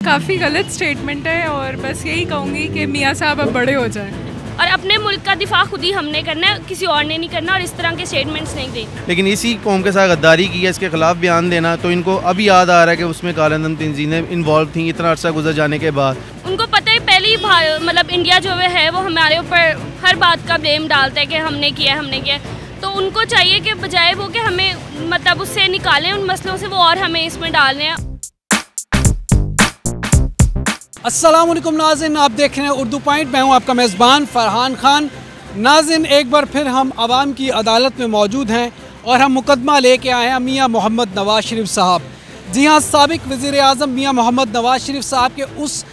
काफ़ी गलत स्टेटमेंट है और बस यही कहूँगी कि मियाँ साहब अब बड़े हो जाएं और अपने मुल्क का दिफा खुद ही हमने करना है, किसी और ने नहीं करना, और इस तरह के स्टेटमेंट्स नहीं दें। लेकिन इसी कौम के साथ गद्दारी की है, इसके खिलाफ बयान देना, तो इनको अभी याद आ रहा है कि उसमें कालाधन तंजीमें इन्वॉल्व थी इतना अर्सा गुजर जाने के बाद। उनको पता है पहले ही मतलब इंडिया जो है वो हमारे ऊपर हर बात का ब्लेम डालता है कि हमने किया है, तो उनको चाहिए कि बजाय वो कि हमें मतलब उससे निकालें उन मसलों से, वो और हमें इसमें डाल रहे हैं। अस्सलाम वालेकुम नाज़रीन, आप देख रहे हैं उर्दू पॉइंट। मैं हूं आपका मेज़बान फ़रहान खान। नाज़रीन, एक बार फिर हम आवाम की अदालत में मौजूद हैं और हम मुकदमा लेके आए हैं मियाँ मोहम्मद नवाज़ शरीफ साहब। जी हाँ, साबिक़ वज़ीर-ए-आज़म मियाँ मोहम्मद नवाज़ शरीफ साहब के उस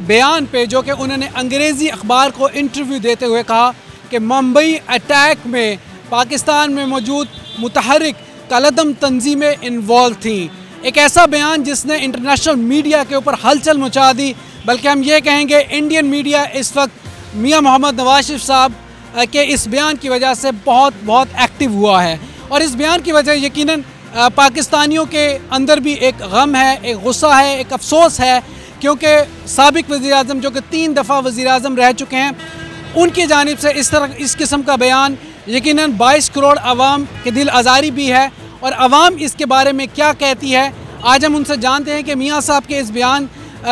बयान पे जो कि उन्होंने अंग्रेज़ी अखबार को इंटरव्यू देते हुए कहा कि मुंबई अटैक में पाकिस्तान में मौजूद मुतहर्रिक कालाधन तंजीमें इन्वॉल्व थी। एक ऐसा बयान जिसने इंटरनेशनल मीडिया के ऊपर हलचल मचा दी, बल्कि हम ये कहेंगे इंडियन मीडिया इस वक्त मियाँ मोहम्मद नवाज़ शरीफ साहब के इस बयान की वजह से बहुत एक्टिव हुआ है। और इस बयान की वजह यकीनन पाकिस्तानियों के अंदर भी एक गम है, एक गुस्सा है, एक अफसोस है, क्योंकि साबिक़ वज़ीर-ए-आज़म जो कि 3 दफ़ा वज़ीर-ए-आज़म रह चुके हैं, उनकी जानिब से इस किस्म का बयान यकीनन 22 करोड़ आवाम के दिल आज़ारी भी है। और आवाम इसके बारे में क्या कहती है, आज हम उनसे जानते हैं कि मियाँ साहब के इस बयान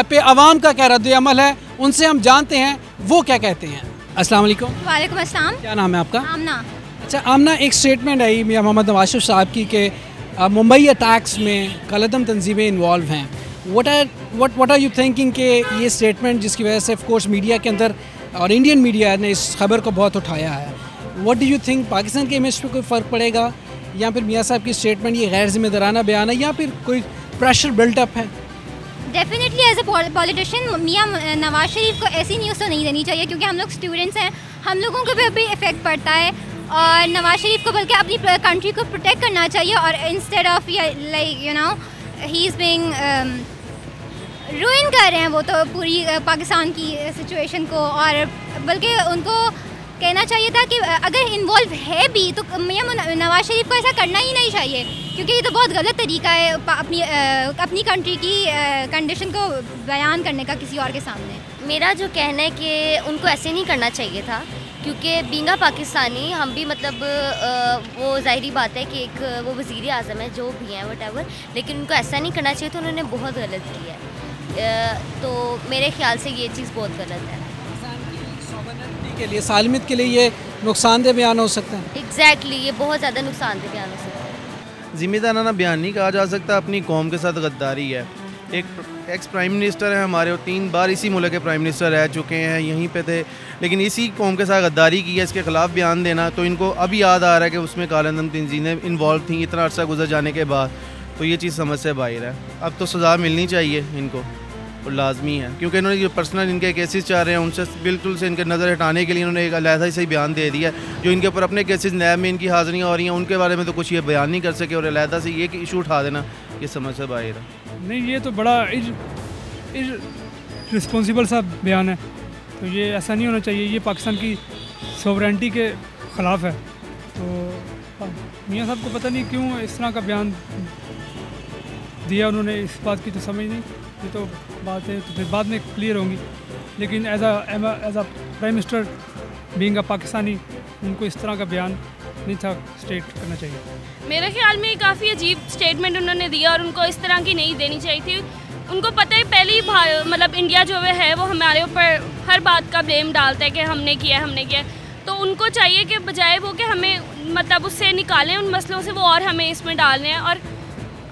पे आवाम का क्या रद्द-ए-अमल है। उनसे हम जानते हैं वो क्या कहते हैं। अस्सलाम वालेकुम। वालेकुम अस्सलाम। क्या नाम है आपका? आमना। अच्छा आमना, एक स्टेटमेंट आई मियाँ मोहम्मद नवाज़ शरीफ साहब की कि मुंबई अटैक्स में कालाधन तंजीमें इन्वॉल्व हैं। व्हाट आर यू थिंकिंग कि ये स्टेटमेंट जिसकी वजह से ऑफ कोर्स मीडिया के अंदर और इंडियन मीडिया ने इस खबर को बहुत उठाया है, what do you think, Pakistan के इमेज पे कोई फ़र्क पड़ेगा, या फिर मियाँ साहब की स्टेटमेंट ये गैर जिम्मेदाराना बयान है, या फिर कोई प्रेशर बिल्टअप है? डेफिनेटली एज ए पॉलिटिशियन मियाँ नवाज शरीफ को ऐसी न्यूज़ तो नहीं देनी चाहिए, क्योंकि हम लोग स्टूडेंट्स हैं, हम लोगों को भी इफ़ेक्ट पड़ता है। और नवाज शरीफ को बल्कि अपनी कंट्री को प्रोटेक्ट करना चाहिए, और instead of like you know he is being रूइन कर रहे हैं वो तो पूरी पाकिस्तान की सिचुएशन को। और बल्कि उनको कहना चाहिए था कि अगर इन्वॉल्व है भी तो मियाँ नवाज शरीफ को ऐसा करना ही नहीं चाहिए, क्योंकि ये तो बहुत गलत तरीका है अपनी कंट्री की कंडीशन को बयान करने का किसी और के सामने। मेरा जो कहना है कि उनको ऐसे नहीं करना चाहिए था, क्योंकि बींगा पाकिस्तानी हम भी मतलब वो ज़ाहिरी बात है कि एक वो वज़ीर आज़म है जो भी हैं वटेवर, लेकिन उनको ऐसा नहीं करना चाहिए था, उन्होंने बहुत गलत किया है। तो मेरे ख्याल से ये चीज़ बहुत गलत है। के लिए सालमियत के लिए ये नुकसानदेह बयान हो सकता है। एग्जैक्टली ये बहुत ज़्यादा नुकसानदेह बयान हो सकता है। जिम्मेदाराना बयान नहीं कहा जा सकता, अपनी कौम के साथ गद्दारी है। एक एक्स प्राइम मिनिस्टर है हमारे, और 3 बार इसी मुल्क के प्राइम मिनिस्टर रह चुके हैं, यहीं पे थे, लेकिन इसी कौम के साथ गद्दारी की है, इसके खिलाफ बयान देना, तो इनको अभी याद आ रहा है कि उसमें कालाधन तंजीमें इन्वॉल्व थी इतना अर्सा गुजर जाने के बाद, तो ये चीज़ समझ से बाहर है। अब तो सज़ा मिलनी चाहिए इनको, और लाजमी है, क्योंकि इन्होंने जो पर्सनल इनके केसेस चाह रहे हैं उनसे बिल्कुल से इनके नज़र हटाने के लिए इन्होंने एक अलहदा ही बयान दे दिया है। जो इनके ऊपर अपने केसेस नैब में इनकी हाज़िरियाँ हो रही हैं, उनके बारे में तो कुछ ये बयान नहीं कर सके, और अलहदा से ये इशू उठा देना ये समझ से बाहर है। नहीं, ये तो बड़ा रिस्पॉन्सिबल सा बयान है, तो ये ऐसा नहीं होना चाहिए, ये पाकिस्तान की सॉवरेनिटी के ख़िलाफ़ है। तो मियाँ साहब को पता नहीं क्यों इस तरह का बयान दिया उन्होंने, इस बात की तो समझ नहीं, ये तो बात है तो फिर बाद में क्लियर होंगी। लेकिन as a prime minister being a Pakistani उनको इस तरह का बयान नहीं था स्टेट करना चाहिए। मेरे ख्याल में काफ़ी अजीब स्टेटमेंट उन्होंने दिया, और उनको इस तरह की नहीं देनी चाहिए थी। उनको पता है पहले ही मतलब इंडिया जो है वो हमारे ऊपर हर बात का ब्लेम डालता है कि हमने किया, तो उनको चाहिए कि बजाय वो कि हमें मतलब उससे निकालें उन मसलों से, वो और हमें इसमें डाल रहे हैं। और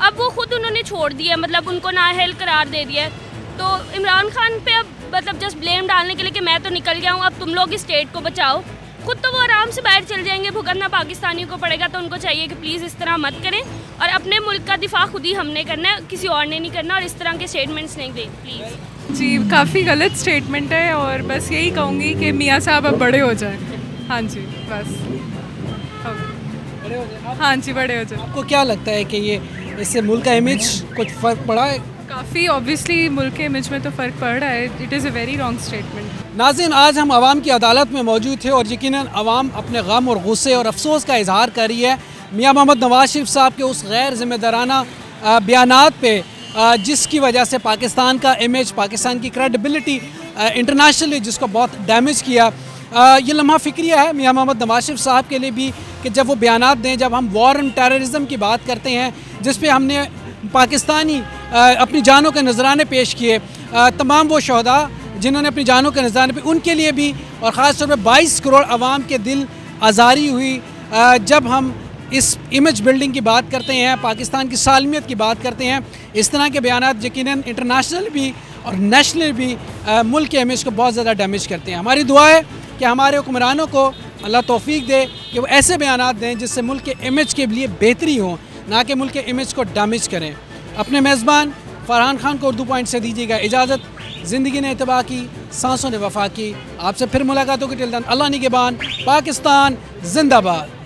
अब वो खुद उन्होंने छोड़ दिया, मतलब उनको नाअहल करार दे दिया है। तो इमरान खान पे अब मतलब जस्ट ब्लेम डालने के लिए कि मैं तो निकल गया हूँ, अब तुम लोग इस स्टेट को बचाओ, खुद तो वो आराम से बाहर चल जाएंगे, भुगतना पाकिस्तानियों को पड़ेगा। तो उनको चाहिए कि प्लीज़ इस तरह मत करें, और अपने मुल्क का दिफा खुद ही हमने करना है, किसी और ने नहीं करना, और इस तरह के स्टेटमेंट्स नहीं दें प्लीज़। जी, काफ़ी गलत स्टेटमेंट है और बस यही कहूँगी कि मियाँ साहब अब बड़े हो जाएं। हाँ जी, बस बड़े हो जाए। हाँ जी, बड़े हो जाए। आपको क्या लगता है कि ये इससे मुल्क का इमेज कुछ फ़र्क पड़ा है? काफ़ी ऑब्वियसली मुल्क के इमेज में तो फ़र्क पड़ रहा है। It is a very wrong statement. नाज़रीन, आज हम आवाम की अदालत में मौजूद थे और यकीनन आवाम अपने गम और गुस्से और अफसोस का इजहार कर रही है मियाँ मोहम्मद नवाज़ शरीफ साहब के उस गैर ज़िम्मेदाराना बयानात पे जिसकी वजह से पाकिस्तान का इमेज, पाकिस्तान की क्रेडिबिलिटी इंटरनेशनली जिसको बहुत डैमेज किया। ये लम्हा फ़िक्रिया है मियां मोहम्मद नवाज शरीफ साहब के लिए भी कि जब वो बयानात दें, जब हम वॉर एंड टेररिज्म की बात करते हैं जिस पे हमने पाकिस्तानी अपनी जानों के नजराने पेश किए, तमाम वो शहदा जिन्होंने अपनी जानों के नजराने पे, उनके लिए भी और ख़ास तौर पे 22 करोड़ आवाम के दिल आज़ारी हुई जब हम इस इमेज बिल्डिंग की बात करते हैं, पाकिस्तान की सालमियत की बात करते हैं। इस तरह के बयानात यकीनन इंटरनेशनल भी और नेशनल भी मुल्क के इमेज को बहुत ज़्यादा डैमेज करते हैं। हमारी दुआ है कि हमारे हुक्मरानों को अल्लाह तौफीक दे कि वो ऐसे बयानात दें जिससे मुल्क के इमेज के लिए बेहतरी हो, ना कि मुल्क के इमेज को डैमेज करें। अपने मेज़बान फरहान खान को उर्दू पॉइंट से दीजिएगा इजाज़त। ज़िंदगी ने इत्तबा की, सांसों ने वफा की। आपसे फिर मुलाकात होगी। टिल देन अल्लाह निगहबान। पाकिस्तान जिंदाबाद।